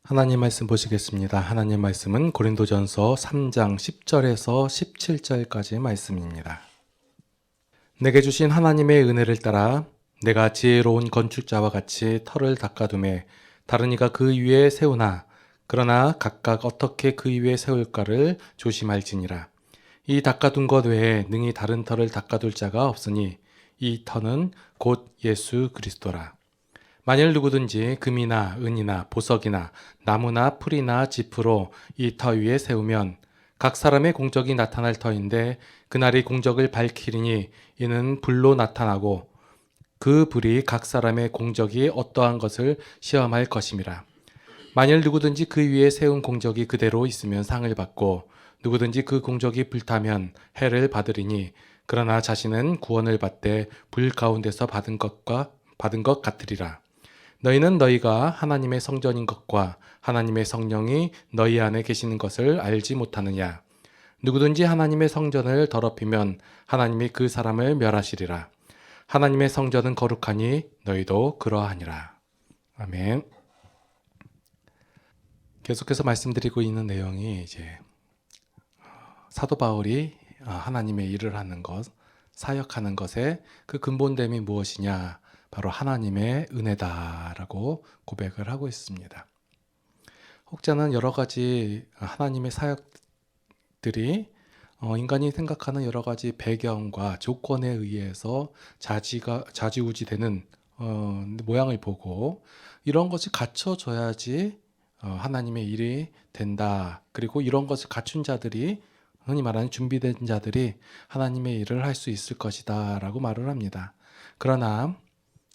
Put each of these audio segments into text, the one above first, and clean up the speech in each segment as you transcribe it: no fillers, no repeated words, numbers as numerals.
하나님 말씀 보시겠습니다. 하나님 말씀은 고린도전서 3장 10절에서 17절까지의 말씀입니다. 내게 주신 하나님의 은혜를 따라 내가 지혜로운 건축자와 같이 터를 닦아두매 다른 이가 그 위에 세우나 그러나 각각 어떻게 그 위에 세울까를 조심할지니라. 이 닦아둔 것 외에 능히 다른 터를 닦아둘 자가 없으니 이 터는 곧 예수 그리스도라. 만일 누구든지 금이나 은이나 보석이나 나무나 풀이나 지프로 이 터 위에 세우면 각 사람의 공적이 나타날 터인데 그날이 공적을 밝히리니 이는 불로 나타나고 그 불이 각 사람의 공적이 어떠한 것을 시험할 것임이라. 만일 누구든지 그 위에 세운 공적이 그대로 있으면 상을 받고 누구든지 그 공적이 불타면 해를 받으리니 그러나 자신은 구원을 받되 불 가운데서 받은 것 같으리라. 너희는 너희가 하나님의 성전인 것과 하나님의 성령이 너희 안에 계시는 것을 알지 못하느냐. 누구든지 하나님의 성전을 더럽히면 하나님이 그 사람을 멸하시리라. 하나님의 성전은 거룩하니 너희도 그러하니라. 아멘. 계속해서 말씀드리고 있는 내용이 이제 사도 바울이 하나님의 일을 하는 것, 사역하는 것의 그 근본됨이 무엇이냐? 바로 하나님의 은혜다라고 고백을 하고 있습니다. 혹자는 여러 가지 하나님의 사역들이 인간이 생각하는 여러 가지 배경과 조건에 의해서 좌지우지되는 모양을 보고 이런 것이 갖춰져야지 하나님의 일이 된다. 그리고 이런 것을 갖춘 자들이 흔히 말하는 준비된 자들이 하나님의 일을 할 수 있을 것이다 라고 말을 합니다. 그러나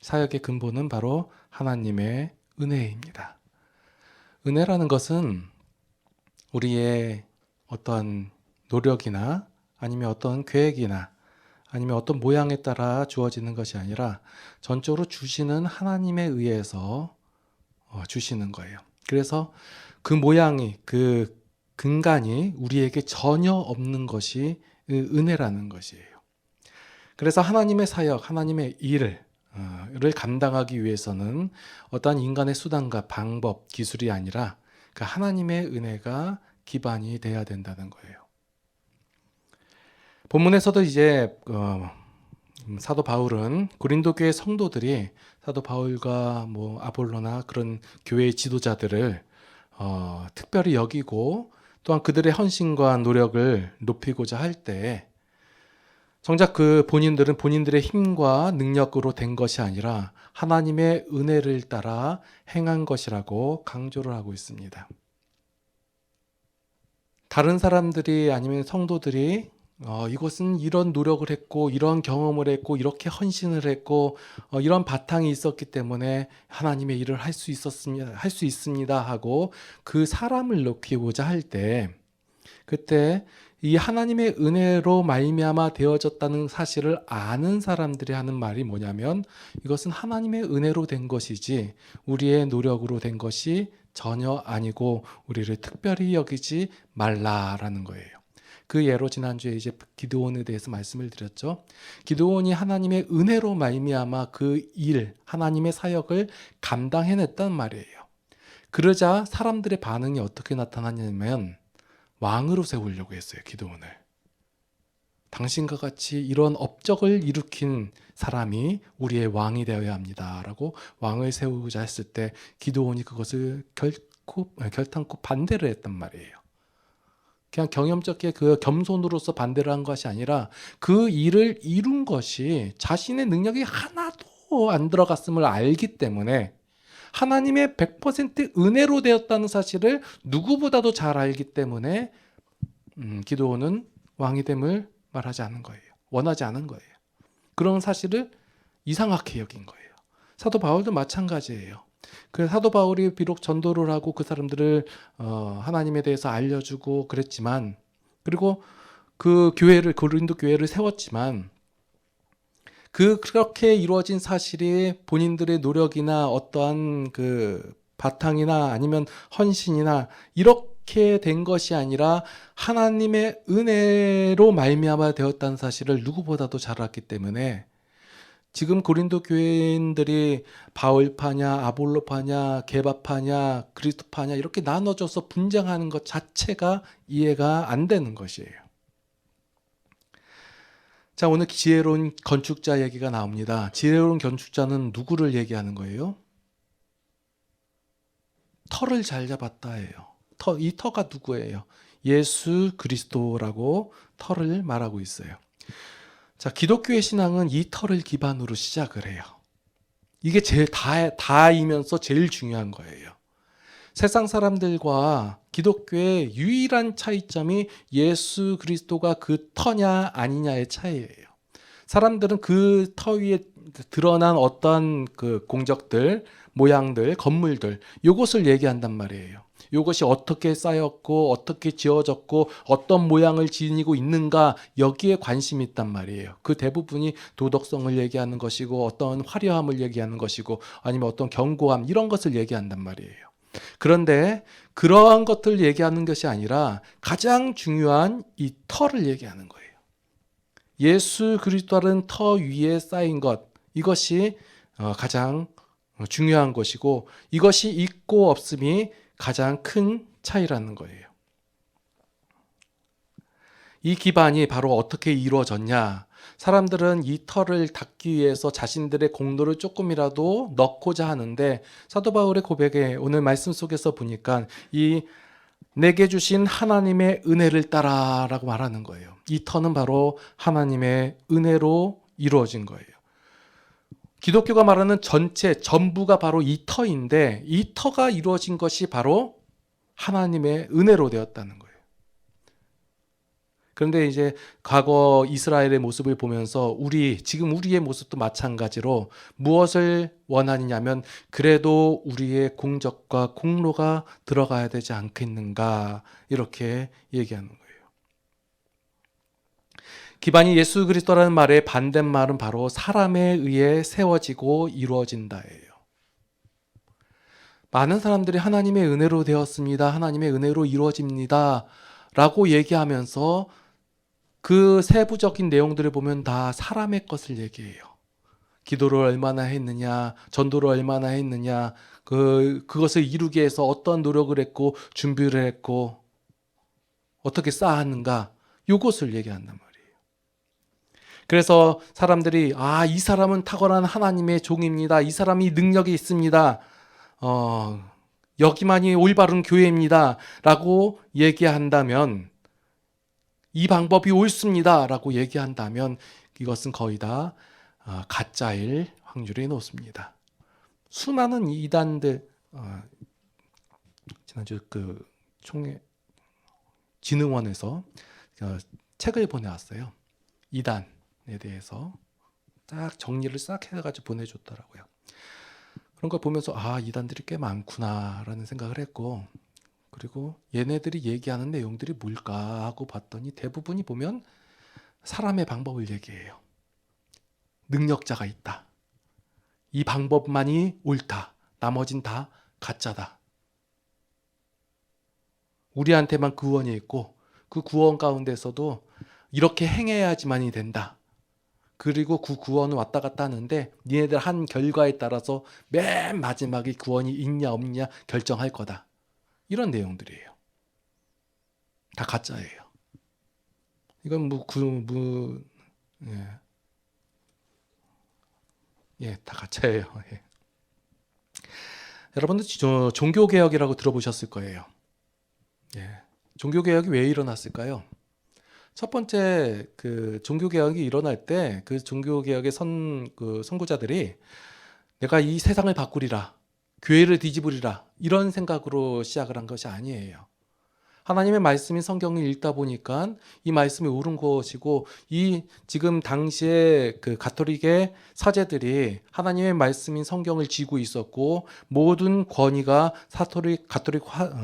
사역의 근본은 바로 하나님의 은혜입니다. 은혜라는 것은 우리의 어떠한 노력이나 아니면 어떤 계획이나 아니면 어떤 모양에 따라 주어지는 것이 아니라 전적으로 주시는 하나님에 의해서 주시는 거예요. 그래서 그 모양이, 그 근간이 우리에게 전혀 없는 것이 은혜라는 것이에요. 그래서 하나님의 사역, 하나님의 일을 감당하기 위해서는 어떠한 인간의 수단과 방법, 기술이 아니라 그 하나님의 은혜가 기반이 돼야 된다는 거예요. 본문에서도 이제 사도 바울은 고린도 교회 성도들이 사도 바울과 아볼로나 그런 교회의 지도자들을 특별히 여기고 또한 그들의 헌신과 노력을 높이고자 할 때 정작 그 본인들은 본인들의 힘과 능력으로 된 것이 아니라 하나님의 은혜를 따라 행한 것이라고 강조를 하고 있습니다. 다른 사람들이 아니면 성도들이 이것은 이런 노력을 했고 이런 경험을 했고 이렇게 헌신을 했고 이런 바탕이 있었기 때문에 하나님의 일을 할 수 있습니다 하고 그 사람을 높이고자 할 때 그때 이 하나님의 은혜로 말미암아 되어졌다는 사실을 아는 사람들이 하는 말이 뭐냐면 이것은 하나님의 은혜로 된 것이지 우리의 노력으로 된 것이 전혀 아니고 우리를 특별히 여기지 말라라는 거예요. 그 예로 지난주에 이제 기드온에 대해서 말씀을 드렸죠. 기드온이 하나님의 은혜로 말미암아 그 일, 하나님의 사역을 감당해냈단 말이에요. 그러자 사람들의 반응이 어떻게 나타나냐면 왕으로 세우려고 했어요. 기드온을. 당신과 같이 이런 업적을 일으킨 사람이 우리의 왕이 되어야 합니다 라고 왕을 세우고자 했을 때 기드온이 그것을 결탄코 반대를 했단 말이에요. 그냥 경험적인 그 겸손으로서 반대를 한 것이 아니라 그 일을 이룬 것이 자신의 능력이 하나도 안 들어갔음을 알기 때문에 하나님의 100% 은혜로 되었다는 사실을 누구보다도 잘 알기 때문에 기드온은 왕이 됨을 말하지 않은 거예요. 원하지 않은 거예요. 그런 사실을 이상하게 여긴 거예요. 사도 바울도 마찬가지예요. 그 사도 바울이 비록 전도를 하고 그 사람들을 하나님에 대해서 알려주고 그랬지만 그리고 그 교회를 고린도 교회를 세웠지만 그렇게 이루어진 사실이 본인들의 노력이나 어떠한 그 바탕이나 아니면 헌신이나 이렇게 된 것이 아니라 하나님의 은혜로 말미암아 되었다는 사실을 누구보다도 잘 알았기 때문에 지금 고린도 교회인들이 바울파냐, 아볼로파냐, 게바파냐, 그리스도파냐 이렇게 나눠져서 분쟁하는 것 자체가 이해가 안 되는 것이에요. 자, 오늘 지혜로운 건축자 얘기가 나옵니다. 지혜로운 건축자는 누구를 얘기하는 거예요? 터를 잘 잡았다예요. 이 터가 누구예요? 예수 그리스도라고 터를 말하고 있어요. 자, 기독교의 신앙은 이 터를 기반으로 시작을 해요. 이게 제일 다이면서 제일 중요한 거예요. 세상 사람들과 기독교의 유일한 차이점이 예수 그리스도가 그 터냐 아니냐의 차이예요. 사람들은 그 터 위에 드러난 어떤 그 공적들, 모양들, 건물들, 이것을 얘기한단 말이에요. 이것이 어떻게 쌓였고 어떻게 지어졌고 어떤 모양을 지니고 있는가, 여기에 관심이 있단 말이에요. 그 대부분이 도덕성을 얘기하는 것이고 어떤 화려함을 얘기하는 것이고 아니면 어떤 견고함, 이런 것을 얘기한단 말이에요. 그런데 그러한 것들을 얘기하는 것이 아니라 가장 중요한 이 터를 얘기하는 거예요. 예수 그리스도라는 터 위에 쌓인 것, 이것이 가장 중요한 것이고 이것이 있고 없음이 가장 큰 차이라는 거예요. 이 기반이 바로 어떻게 이루어졌냐? 사람들은 이 터를 닦기 위해서 자신들의 공로를 조금이라도 넣고자 하는데, 사도 바울의 고백에 오늘 말씀 속에서 보니까 이 내게 주신 하나님의 은혜를 따라라고 말하는 거예요. 이 터는 바로 하나님의 은혜로 이루어진 거예요. 기독교가 말하는 전부가 바로 이 터인데, 이 터가 이루어진 것이 바로 하나님의 은혜로 되었다는 거예요. 그런데 이제 과거 이스라엘의 모습을 보면서 지금 우리의 모습도 마찬가지로 무엇을 원하느냐면, 그래도 우리의 공적과 공로가 들어가야 되지 않겠는가, 이렇게 얘기하는 거예요. 기반이 예수 그리스도라는 말의 반대말은 바로 사람에 의해 세워지고 이루어진다예요. 많은 사람들이 하나님의 은혜로 되었습니다, 하나님의 은혜로 이루어집니다 라고 얘기하면서 그 세부적인 내용들을 보면 다 사람의 것을 얘기해요. 기도를 얼마나 했느냐, 전도를 얼마나 했느냐, 그것을 이루기 위해서 어떤 노력을 했고 준비를 했고 어떻게 쌓았는가, 이것을 얘기한단 말이에요. 그래서 사람들이 이 사람은 탁월한 하나님의 종입니다, 이 사람이 능력이 있습니다, 여기만이 올바른 교회입니다 라고 얘기한다면, 이 방법이 옳습니다 라고 얘기한다면 이것은 거의 다 가짜일 확률이 높습니다. 수많은 이단들, 지난주 그 총회 진흥원에서 책을 보내왔어요. 이단에 대해서 딱 정리를 싹 해가지고 보내줬더라고요. 그런 걸 보면서 이단들이 꽤 많구나 라는 생각을 했고, 그리고 얘네들이 얘기하는 내용들이 뭘까 하고 봤더니 대부분이 보면 사람의 방법을 얘기해요. 능력자가 있다, 이 방법만이 옳다, 나머진 다 가짜다, 우리한테만 구원이 있고 그 구원 가운데서도 이렇게 행해야지만이 된다, 그리고 그 구원은 왔다 갔다 하는데 니네들 한 결과에 따라서 맨 마지막에 구원이 있냐 없냐 결정할 거다, 이런 내용들이에요. 다 가짜예요. 이건 다 가짜예요. 예. 여러분들 종교개혁이라고 들어보셨을 거예요. 예. 종교개혁이 왜 일어났을까요? 첫 번째, 그 종교개혁이 일어날 때 그 종교개혁의 선구자들이 내가 이 세상을 바꾸리라, 교회를 뒤집으리라, 이런 생각으로 시작을 한 것이 아니에요. 하나님의 말씀인 성경을 읽다 보니까 이 말씀이 옳은 것이고, 이 지금 당시에 그 가톨릭의 사제들이 하나님의 말씀인 성경을 쥐고 있었고 모든 권위가 가톨릭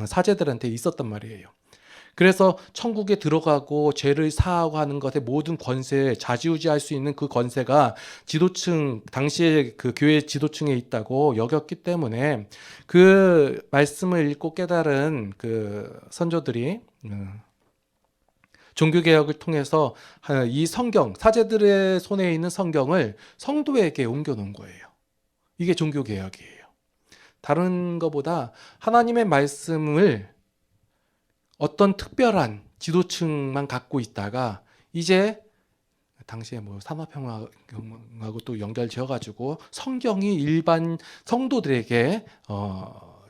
사제들한테 있었단 말이에요. 그래서 천국에 들어가고 죄를 사하고 하는 것의 모든 권세, 좌지우지할 수 있는 그 권세가 당시에 그 교회 지도층에 있다고 여겼기 때문에 그 말씀을 읽고 깨달은 그 선조들이 종교개혁을 통해서 이 성경, 사제들의 손에 있는 성경을 성도에게 옮겨놓은 거예요. 이게 종교개혁이에요. 다른 것보다 하나님의 말씀을 어떤 특별한 지도층만 갖고 있다가 이제 당시에 뭐 산업혁명하고 또 연결 지어가지고 성경이 일반 성도들에게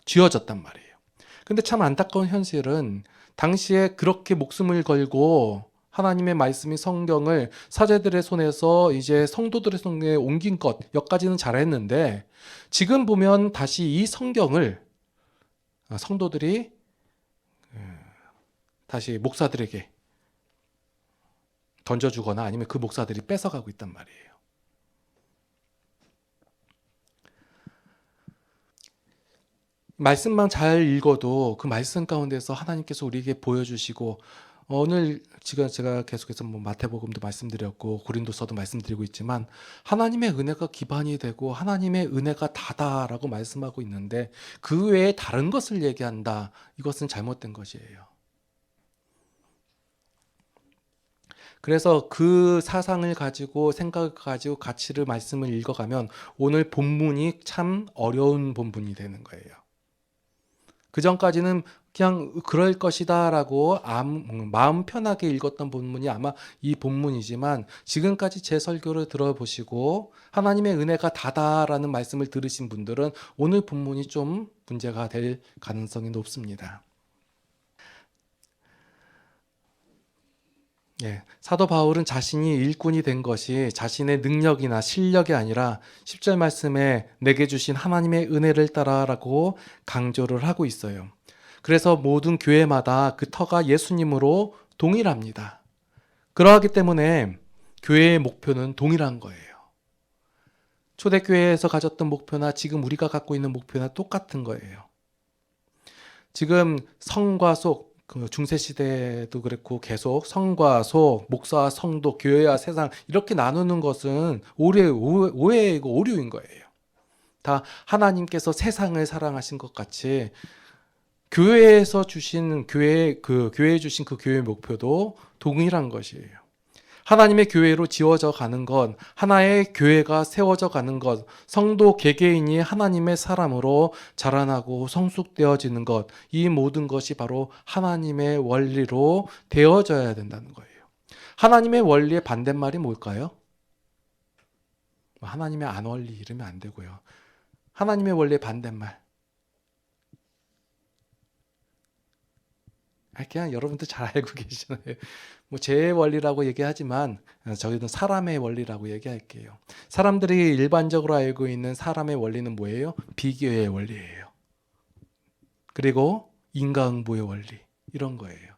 쥐어졌단 말이에요. 근데 참 안타까운 현실은 당시에 그렇게 목숨을 걸고 하나님의 말씀인 성경을 사제들의 손에서 이제 성도들의 손에 옮긴 것, 여기까지는 잘했는데 지금 보면 다시 이 성경을 성도들이 다시 목사들에게 던져주거나 아니면 그 목사들이 뺏어가고 있단 말이에요. 말씀만 잘 읽어도 그 말씀 가운데서 하나님께서 우리에게 보여주시고 오늘 지금 제가 계속해서 뭐 마태복음도 말씀드렸고 고린도서도 말씀드리고 있지만 하나님의 은혜가 기반이 되고 하나님의 은혜가 다다라고 말씀하고 있는데 그 외에 다른 것을 얘기한다. 이것은 잘못된 것이에요. 그래서 그 사상을 가지고 생각을 가지고 가치를 말씀을 읽어가면 오늘 본문이 참 어려운 본문이 되는 거예요. 그 전까지는 그냥 그럴 것이다 라고 마음 편하게 읽었던 본문이 아마 이 본문이지만 지금까지 제 설교를 들어보시고 하나님의 은혜가 다다라는 말씀을 들으신 분들은 오늘 본문이 좀 문제가 될 가능성이 높습니다. 사도 바울은 자신이 일꾼이 된 것이 자신의 능력이나 실력이 아니라 10절 말씀에 내게 주신 하나님의 은혜를 따라라고 강조를 하고 있어요. 그래서 모든 교회마다 그 터가 예수님으로 동일합니다. 그러하기 때문에 교회의 목표는 동일한 거예요. 초대교회에서 가졌던 목표나 지금 우리가 갖고 있는 목표나 똑같은 거예요. 지금 성과 속, 중세시대도 그렇고 계속 성과 속, 목사와 성도, 교회와 세상 이렇게 나누는 것은 오해이고 오류인 거예요. 다 하나님께서 세상을 사랑하신 것 같이 교회에서 주신 교회에 주신 그 교회의 목표도 동일한 것이에요. 하나님의 교회로 지어져 가는 것, 하나의 교회가 세워져 가는 것, 성도 개개인이 하나님의 사람으로 자라나고 성숙되어지는 것, 이 모든 것이 바로 하나님의 원리로 되어져야 된다는 거예요. 하나님의 원리의 반대말이 뭘까요? 하나님의 안 원리 이러면 안 되고요. 하나님의 원리의 반대말. 그냥 여러분들 잘 알고 계시잖아요. 뭐 제 원리라고 얘기하지만 저희는 사람의 원리라고 얘기할게요. 사람들이 일반적으로 알고 있는 사람의 원리는 뭐예요? 비교의 원리예요. 그리고 인과응보의 원리 이런 거예요.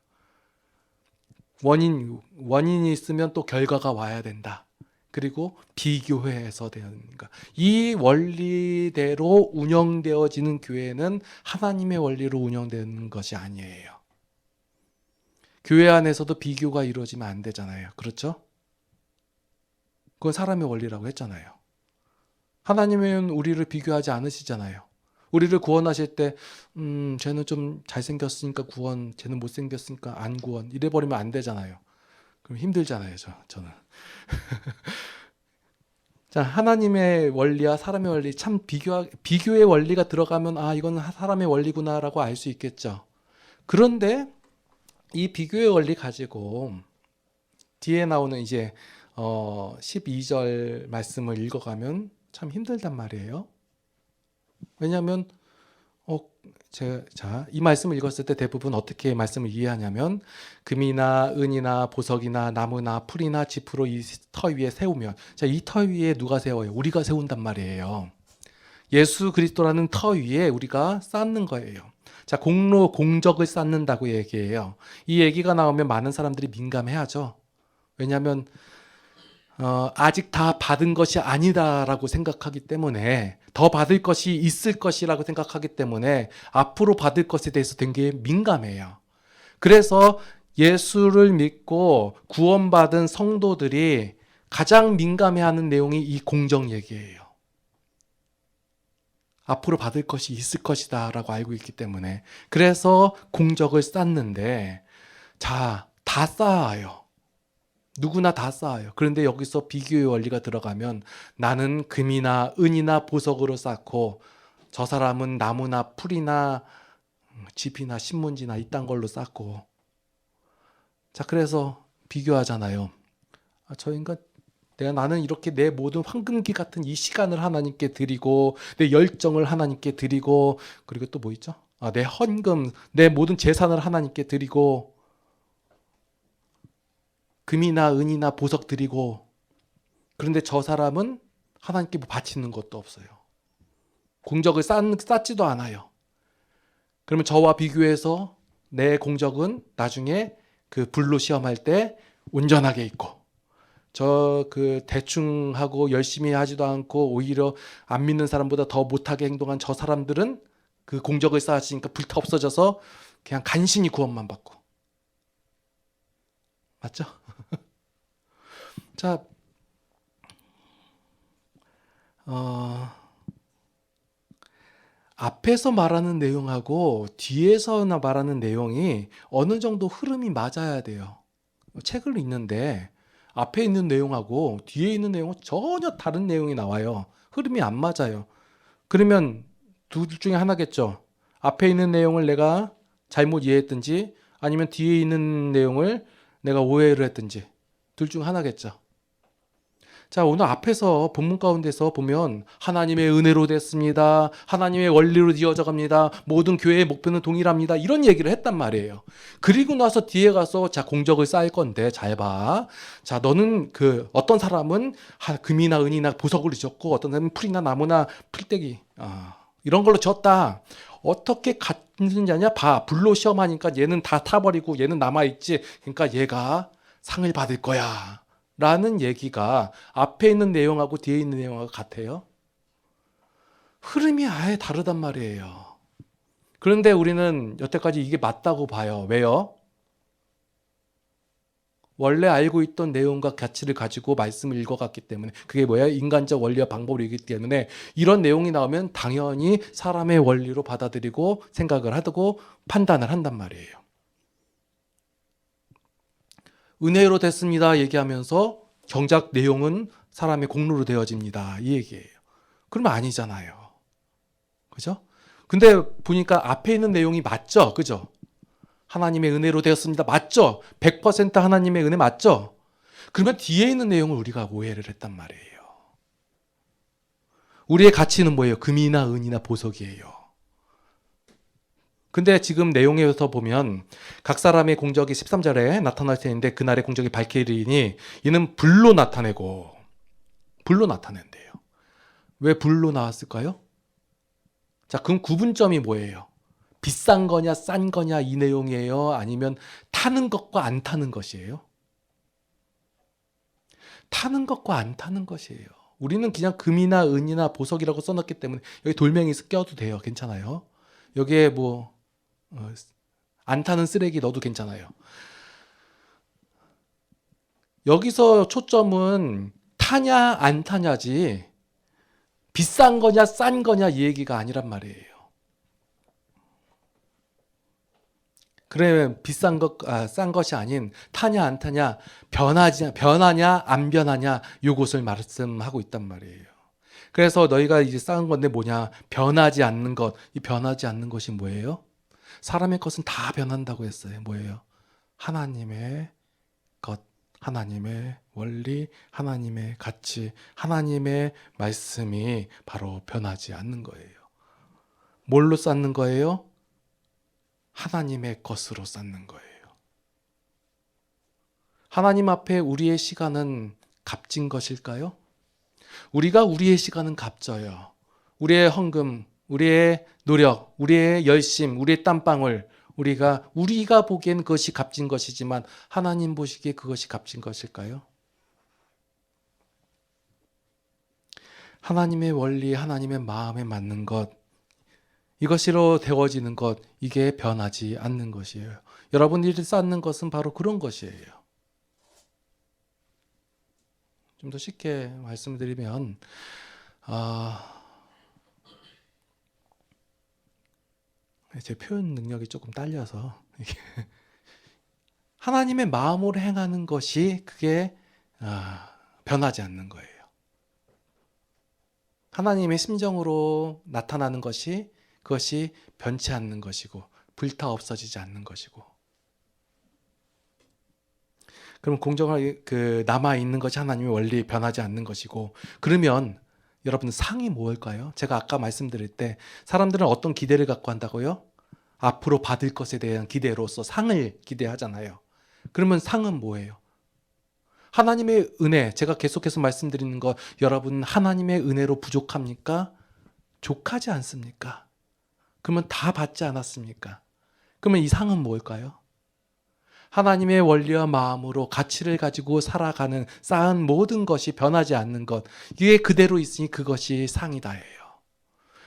원인이 있으면 또 결과가 와야 된다. 그리고 비교해서 되는가. 이 원리대로 운영되어지는 교회는 하나님의 원리로 운영되는 것이 아니에요. 교회 안에서도 비교가 이루어지면 안 되잖아요. 그렇죠? 그건 사람의 원리라고 했잖아요. 하나님은 우리를 비교하지 않으시잖아요. 우리를 구원하실 때 쟤는 좀 잘생겼으니까 구원, 쟤는 못생겼으니까 안 구원 이래버리면 안 되잖아요. 그럼 힘들잖아요. 저는. 자, 하나님의 원리와 사람의 원리 참 비교의 원리가 들어가면 이건 사람의 원리구나라고 알 수 있겠죠. 그런데 이 비교의 원리 가지고 뒤에 나오는 이제 12절 말씀을 읽어가면 참 힘들단 말이에요. 왜냐하면 이 말씀을 읽었을 때 대부분 어떻게 말씀을 이해하냐면 금이나 은이나 보석이나 나무나 풀이나 지푸로 이 터 위에 세우면 이 터 위에 누가 세워요? 우리가 세운단 말이에요. 예수 그리스도라는 터 위에 우리가 쌓는 거예요. 자, 공적을 쌓는다고 얘기해요. 이 얘기가 나오면 많은 사람들이 민감해하죠. 왜냐하면 아직 다 받은 것이 아니다라고 생각하기 때문에 더 받을 것이 있을 것이라고 생각하기 때문에 앞으로 받을 것에 대해서 되게 민감해요. 그래서 예수를 믿고 구원받은 성도들이 가장 민감해하는 내용이 이 공적 얘기예요. 앞으로 받을 것이 있을 것이다 라고 알고 있기 때문에 그래서 공적을 쌓는데 자, 다 쌓아요. 누구나 다 쌓아요. 그런데 여기서 비교의 원리가 들어가면 나는 금이나 은이나 보석으로 쌓고 저 사람은 나무나 풀이나 집이나 신문지나 이딴 걸로 쌓고. 자, 그래서 비교하잖아요. 저 인간 나는 이렇게 내 모든 황금기 같은 이 시간을 하나님께 드리고 내 열정을 하나님께 드리고 그리고 또 뭐 있죠? 내 헌금, 내 모든 재산을 하나님께 드리고 금이나 은이나 보석 드리고 그런데 저 사람은 하나님께 뭐 바치는 것도 없어요. 공적을 쌓지도 않아요. 그러면 저와 비교해서 내 공적은 나중에 그 불로 시험할 때 온전하게 있고 저 그 대충 하고 열심히 하지도 않고 오히려 안 믿는 사람보다 더 못하게 행동한 저 사람들은 그 공적을 쌓았으니까 불타 없어져서 그냥 간신히 구원만 받고. 맞죠? 자, 앞에서 말하는 내용하고 뒤에서 말하는 내용이 어느 정도 흐름이 맞아야 돼요. 책을 읽는데 앞에 있는 내용하고 뒤에 있는 내용은 전혀 다른 내용이 나와요. 흐름이 안 맞아요. 그러면 둘 중에 하나겠죠. 앞에 있는 내용을 내가 잘못 이해했든지 아니면 뒤에 있는 내용을 내가 오해를 했든지 둘 중 하나겠죠. 자, 오늘 앞에서 본문 가운데서 보면 하나님의 은혜로 됐습니다. 하나님의 원리로 이어져 갑니다. 모든 교회의 목표는 동일합니다. 이런 얘기를 했단 말이에요. 그리고 나서 뒤에 가서 자, 공적을 쌓을 건데 잘 봐. 자, 너는 어떤 사람은 금이나 은이나 보석을 잊었고 어떤 사람은 풀이나 나무나 풀떼기 이런 걸로 졌다. 어떻게 같은 자냐? 봐. 불로 시험하니까 얘는 다 타버리고 얘는 남아있지. 그러니까 얘가 상을 받을 거야. 라는 얘기가 앞에 있는 내용하고 뒤에 있는 내용하고 같아요. 흐름이 아예 다르단 말이에요. 그런데 우리는 여태까지 이게 맞다고 봐요. 왜요? 원래 알고 있던 내용과 가치를 가지고 말씀을 읽어갔기 때문에 그게 뭐야? 인간적 원리와 방법이기 때문에 이런 내용이 나오면 당연히 사람의 원리로 받아들이고 생각을 하고 판단을 한단 말이에요. 은혜로 됐습니다 얘기하면서 정작 내용은 사람의 공로로 되어집니다 이 얘기예요. 그러면 아니잖아요. 그죠? 근데 보니까 앞에 있는 내용이 맞죠? 그죠? 하나님의 은혜로 되었습니다. 맞죠? 100% 하나님의 은혜 맞죠? 그러면 뒤에 있는 내용을 우리가 오해를 했단 말이에요. 우리의 가치는 뭐예요? 금이나 은이나 보석이에요. 근데 지금 내용에서 보면 각 사람의 공적이 13절에 나타날 텐데 그날의 공적이 밝히리니 이는 불로 나타낸대요. 왜 불로 나왔을까요? 자, 그럼 구분점이 뭐예요? 비싼 거냐 싼 거냐 이 내용이에요? 아니면 타는 것과 안 타는 것이에요? 타는 것과 안 타는 것이에요. 우리는 그냥 금이나 은이나 보석이라고 써놨기 때문에 여기 돌멩이 껴도 돼요. 괜찮아요. 여기에 안 타는 쓰레기 넣어도 괜찮아요. 여기서 초점은 타냐 안 타냐지 비싼 거냐 싼 거냐 이 얘기가 아니란 말이에요. 그래 싼 것이 아닌 타냐 안 타냐 변하냐 안 변하냐 요것을 말씀하고 있단 말이에요. 그래서 너희가 이제 쌓은 건데 뭐냐? 변하지 않는 것. 이 변하지 않는 것이 뭐예요? 사람의 것은 다 변한다고 했어요. 뭐예요? 하나님의 것, 하나님의 원리, 하나님의 가치, 하나님의 말씀이 바로 변하지 않는 거예요. 뭘로 쌓는 거예요? 하나님의 것으로 쌓는 거예요. 하나님 앞에 우리의 시간은 값진 것일까요? 우리가 우리의 시간은 값져요. 우리의 헌금, 우리의 노력, 우리의 열심, 우리의 땀방울, 우리가 보기엔 그것이 값진 것이지만 하나님 보시기에 그것이 값진 것일까요? 하나님의 원리, 하나님의 마음에 맞는 것, 이것으로 되어지는 것, 이게 변하지 않는 것이에요. 여러분들이 쌓는 것은 바로 그런 것이에요. 좀 더 쉽게 말씀드리면 제 표현 능력이 조금 딸려서 하나님의 마음으로 행하는 것이 그게 변하지 않는 거예요. 하나님의 심정으로 나타나는 것이 그것이 변치 않는 것이고 불타 없어지지 않는 것이고, 그럼 공정하게 남아 있는 것이 하나님의 원리 변하지 않는 것이고, 그러면 여러분 상이 뭘까요? 제가 아까 말씀드릴 때 사람들은 어떤 기대를 갖고 한다고요? 앞으로 받을 것에 대한 기대로서 상을 기대하잖아요. 그러면 상은 뭐예요? 하나님의 은혜, 제가 계속해서 말씀드리는 거, 여러분 하나님의 은혜로 부족합니까? 족하지 않습니까? 그러면 다 받지 않았습니까? 그러면 이 상은 뭘까요? 하나님의 원리와 마음으로 가치를 가지고 살아가는, 쌓은 모든 것이 변하지 않는 것, 이게 그대로 있으니 그것이 상이다예요.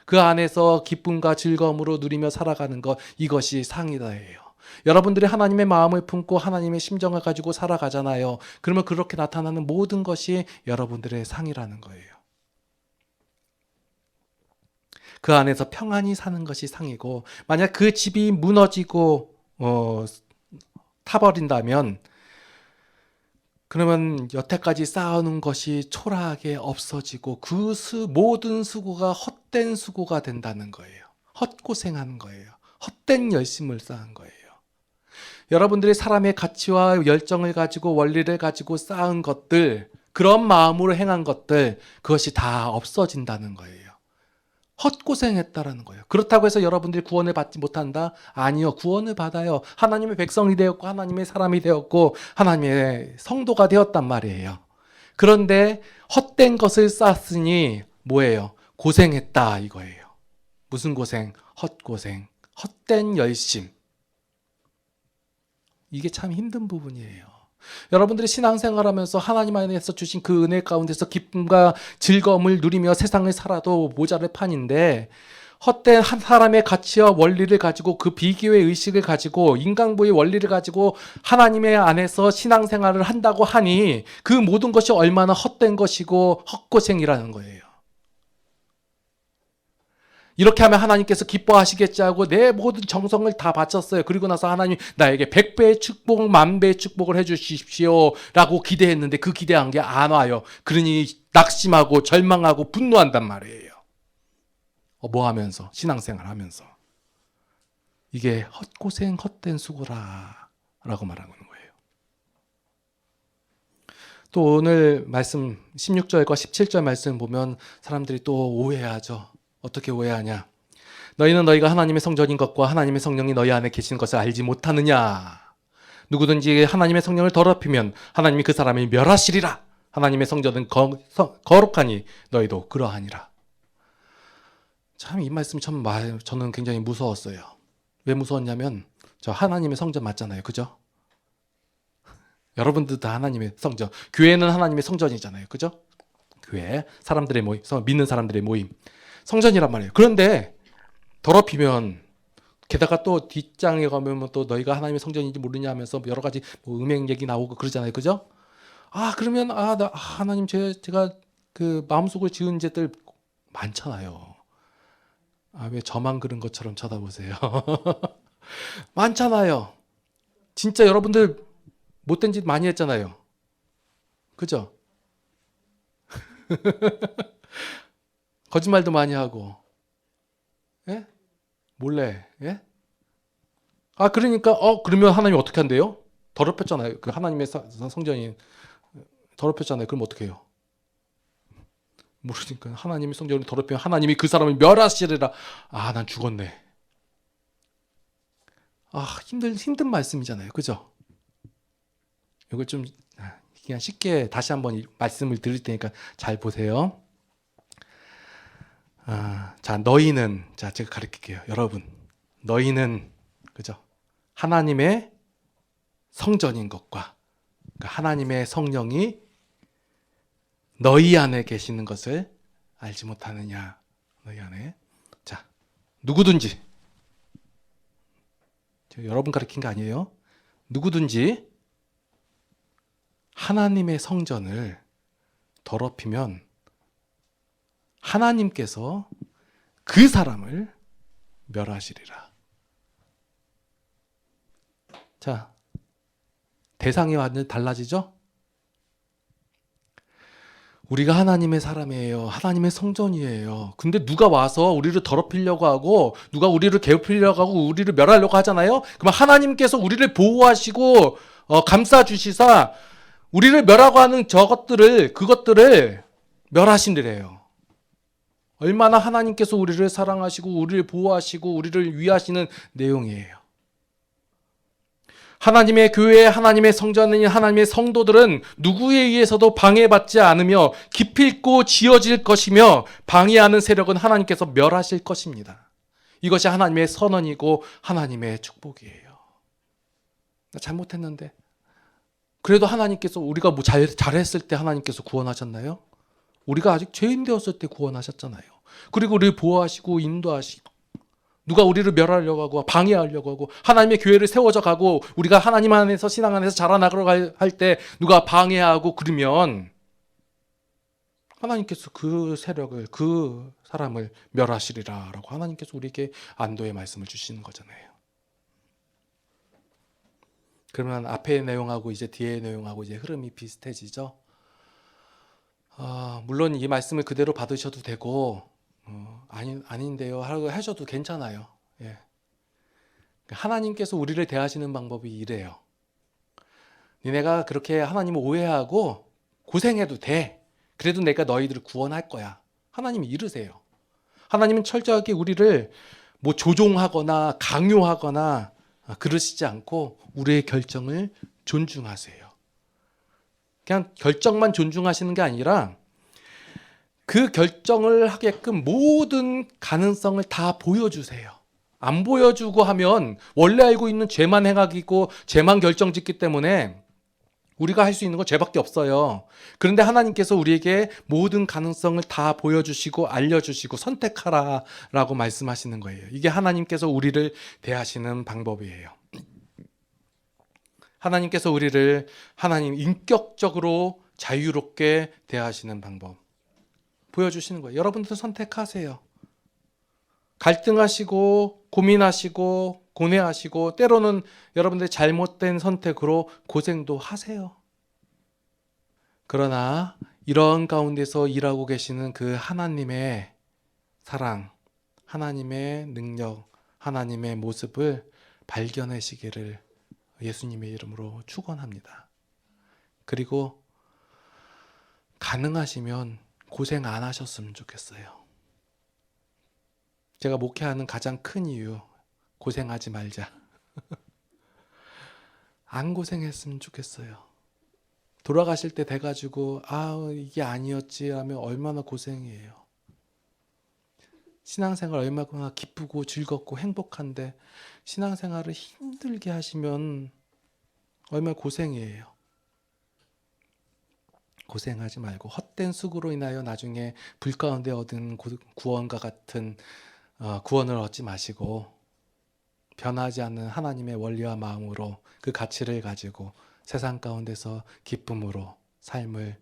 그 안에서 기쁨과 즐거움으로 누리며 살아가는 것, 이것이 상이다예요. 여러분들이 하나님의 마음을 품고 하나님의 심정을 가지고 살아가잖아요. 그러면 그렇게 나타나는 모든 것이 여러분들의 상이라는 거예요. 그 안에서 평안히 사는 것이 상이고, 만약 그 집이 무너지고 타버린다면, 그러면 여태까지 쌓아놓은 것이 초라하게 없어지고 그 모든 수고가 헛된 수고가 된다는 거예요. 헛고생하는 거예요. 헛된 열심을 쌓은 거예요. 여러분들이 사람의 가치와 열정을 가지고 원리를 가지고 쌓은 것들, 그런 마음으로 행한 것들, 그것이 다 없어진다는 거예요. 헛고생했다라는 거예요. 그렇다고 해서 여러분들이 구원을 받지 못한다? 아니요. 구원을 받아요. 하나님의 백성이 되었고 하나님의 사람이 되었고 하나님의 성도가 되었단 말이에요. 그런데 헛된 것을 쌓았으니 뭐예요? 고생했다 이거예요. 무슨 고생? 헛고생. 헛된 열심. 이게 참 힘든 부분이에요. 여러분들이 신앙생활하면서 하나님 안에서 주신 그 은혜 가운데서 기쁨과 즐거움을 누리며 세상을 살아도 모자랄 판인데, 헛된 한 사람의 가치와 원리를 가지고 그 비교의 의식을 가지고 인간보의 원리를 가지고 하나님의 안에서 신앙생활을 한다고 하니 그 모든 것이 얼마나 헛된 것이고 헛고생이라는 거예요. 이렇게 하면 하나님께서 기뻐하시겠지 하고 내 모든 정성을 다 바쳤어요. 그리고 나서 하나님 나에게 100배의 축복, 10,000배의 축복을 해주십시오 라고 기대했는데 그 기대한 게 안 와요. 그러니 낙심하고 절망하고 분노한단 말이에요. 뭐 하면서? 신앙생활 하면서. 이게 헛고생 헛된 수고라 라고 말하는 거예요. 또 오늘 말씀 16절과 17절 말씀 보면 사람들이 또 오해하죠. 어떻게 오해하냐? 너희는 너희가 하나님의 성전인 것과 하나님의 성령이 너희 안에 계신 것을 알지 못하느냐? 누구든지 하나님의 성령을 더럽히면 하나님이 그 사람을 멸하시리라. 하나님의 성전은 거룩하니 너희도 그러하니라. 참 이 말씀이 저는 굉장히 무서웠어요. 왜 무서웠냐면 저 하나님의 성전 맞잖아요. 그죠? 여러분들 다 하나님의 성전. 교회는 하나님의 성전이잖아요. 그죠? 교회, 사람들의 모임, 믿는 사람들의 모임. 성전이란 말이에요. 그런데 더럽히면, 게다가 또 뒷장에 가면 또 너희가 하나님의 성전인지 모르냐 하면서 여러 가지 음행 얘기 나오고 그러잖아요. 그죠? 그러면 하나님 제가 그 마음속을 지은 죄들 많잖아요. 왜 저만 그런 것처럼 쳐다보세요? 많잖아요. 진짜 여러분들 못된 짓 많이 했잖아요. 그죠? 거짓말도 많이 하고, 예? 몰래, 예? 그러니까, 그러면 하나님이 어떻게 한대요? 더럽혔잖아요. 그 하나님의 성전이 더럽혔잖아요. 그럼 어떻게 해요? 모르니까 하나님의 성전을 더럽히면 하나님이 그 사람을 멸하시리라. 난 죽었네. 힘든 말씀이잖아요. 그죠? 이걸 좀 그냥 쉽게 다시 한번 말씀을 드릴 테니까 잘 보세요. 자, 너희는, 제가 가르칠게요. 여러분, 너희는, 그죠? 하나님의 성전인 것과 하나님의 성령이 너희 안에 계시는 것을 알지 못하느냐? 너희 안에. 자, 누구든지, 여러분 가르친 게 아니에요. 누구든지 하나님의 성전을 더럽히면 하나님께서 그 사람을 멸하시리라. 자, 대상이 완전히 달라지죠? 우리가 하나님의 사람이에요. 하나님의 성전이에요. 근데 누가 와서 우리를 더럽히려고 하고 누가 우리를 괴롭히려고 하고 우리를 멸하려고 하잖아요. 그러면 하나님께서 우리를 보호하시고 감싸주시사 우리를 멸하고 하는 그것들을 멸하신대래요. 얼마나 하나님께서 우리를 사랑하시고 우리를 보호하시고 우리를 위하시는 내용이에요. 하나님의 교회, 하나님의 성전인 하나님의 성도들은 누구에 의해서도 방해받지 않으며 기필코 지어질 것이며 방해하는 세력은 하나님께서 멸하실 것입니다. 이것이 하나님의 선언이고 하나님의 축복이에요. 나 잘못했는데 그래도 하나님께서 우리가 뭐 잘했을 때 하나님께서 구원하셨나요? 우리가 아직 죄인 되었을 때 구원하셨잖아요. 그리고 우리를 보호하시고 인도하시고 누가 우리를 멸하려고 하고 방해하려고 하고 하나님의 교회를 세워져 가고 우리가 하나님 안에서 신앙 안에서 자라나가려 할 때 누가 방해하고 그러면 하나님께서 그 세력을 그 사람을 멸하시리라 라고 하나님께서 우리에게 안도의 말씀을 주시는 거잖아요. 그러면 앞의 내용하고 이제 뒤의 내용하고 이제 흐름이 비슷해지죠. 물론 이 말씀을 그대로 받으셔도 되고 아닌데요 하셔도 괜찮아요. 예. 하나님께서 우리를 대하시는 방법이 이래요. 니네가 그렇게 하나님을 오해하고 고생해도 돼. 그래도 내가 너희들을 구원할 거야. 하나님이 이르세요. 하나님은 철저하게 우리를 뭐 조종하거나 강요하거나 그러시지 않고 우리의 결정을 존중하세요. 그냥 결정만 존중하시는 게 아니라 그 결정을 하게끔 모든 가능성을 다 보여주세요. 안 보여주고 하면 원래 알고 있는 죄만 행하기고 죄만 결정짓기 때문에 우리가 할 수 있는 건 죄밖에 없어요. 그런데 하나님께서 우리에게 모든 가능성을 다 보여주시고 알려주시고 선택하라라고 말씀하시는 거예요. 이게 하나님께서 우리를 대하시는 방법이에요. 하나님께서 우리를 하나님 인격적으로 자유롭게 대하시는 방법 보여주시는 거예요. 여러분들 선택하세요. 갈등하시고 고민하시고 고뇌하시고 때로는 여러분들의 잘못된 선택으로 고생도 하세요. 그러나 이런 가운데서 일하고 계시는 그 하나님의 사랑, 하나님의 능력, 하나님의 모습을 발견하시기를 예수님의 이름으로 축원합니다. 그리고 가능하시면 고생 안 하셨으면 좋겠어요. 제가 목회하는 가장 큰 이유, 고생하지 말자. 안 고생했으면 좋겠어요. 돌아가실 때 돼가지고 이게 아니었지 하면 얼마나 고생이에요. 신앙생활 얼마나 기쁘고 즐겁고 행복한데 신앙생활을 힘들게 하시면 얼마나 고생이에요. 고생하지 말고 헛된 수고로 인하여 나중에 불 가운데 얻은 구원과 같은 구원을 얻지 마시고 변하지 않는 하나님의 원리와 마음으로 그 가치를 가지고 세상 가운데서 기쁨으로 삶을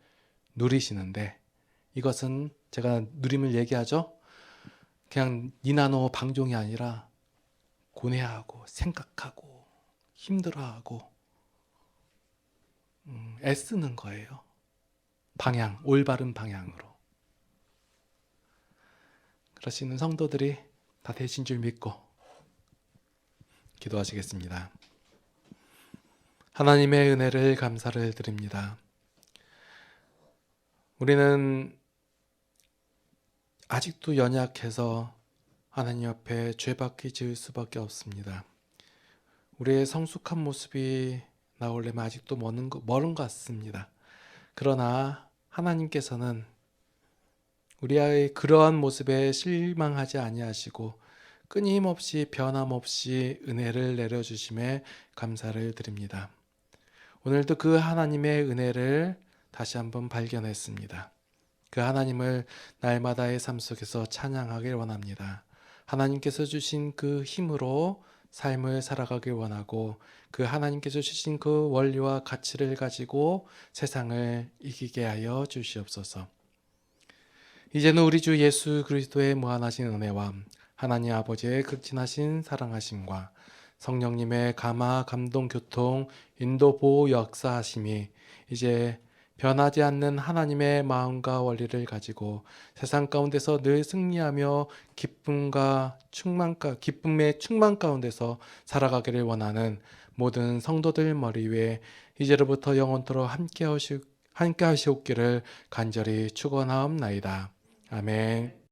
누리시는데 이것은 제가 누림을 얘기하죠. 그냥 니나노 방종이 아니라 고뇌하고 생각하고 힘들어하고 애쓰는 거예요. 올바른 방향으로. 그러시는 성도들이 다 되신 줄 믿고 기도하시겠습니다. 하나님의 은혜를 감사를 드립니다. 우리는 아직도 연약해서 하나님 앞에 죄밖에 지을 수밖에 없습니다. 우리의 성숙한 모습이 나오려면 아직도 멀은 것 같습니다. 그러나 하나님께서는 우리의 그러한 모습에 실망하지 아니하시고 끊임없이 변함없이 은혜를 내려주심에 감사를 드립니다. 오늘도 그 하나님의 은혜를 다시 한번 발견했습니다. 그 하나님을 날마다의 삶 속에서 찬양하길 원합니다. 하나님께서 주신 그 힘으로 삶을 살아가길 원하고 그 하나님께서 주신 그 원리와 가치를 가지고 세상을 이기게 하여 주시옵소서. 이제는 우리 주 예수 그리스도의 무한하신 은혜와 하나님 아버지의 극진하신 사랑하심과 성령님의 감화, 감동, 교통, 인도, 보호, 역사하심이 이제 변하지 않는 하나님의 마음과 원리를 가지고 세상 가운데서 늘 승리하며 기쁨의 충만 가운데서 살아가기를 원하는 모든 성도들 머리 위에 이제로부터 영원토록 함께 하시옵기를 간절히 축원하옵나이다. 아멘.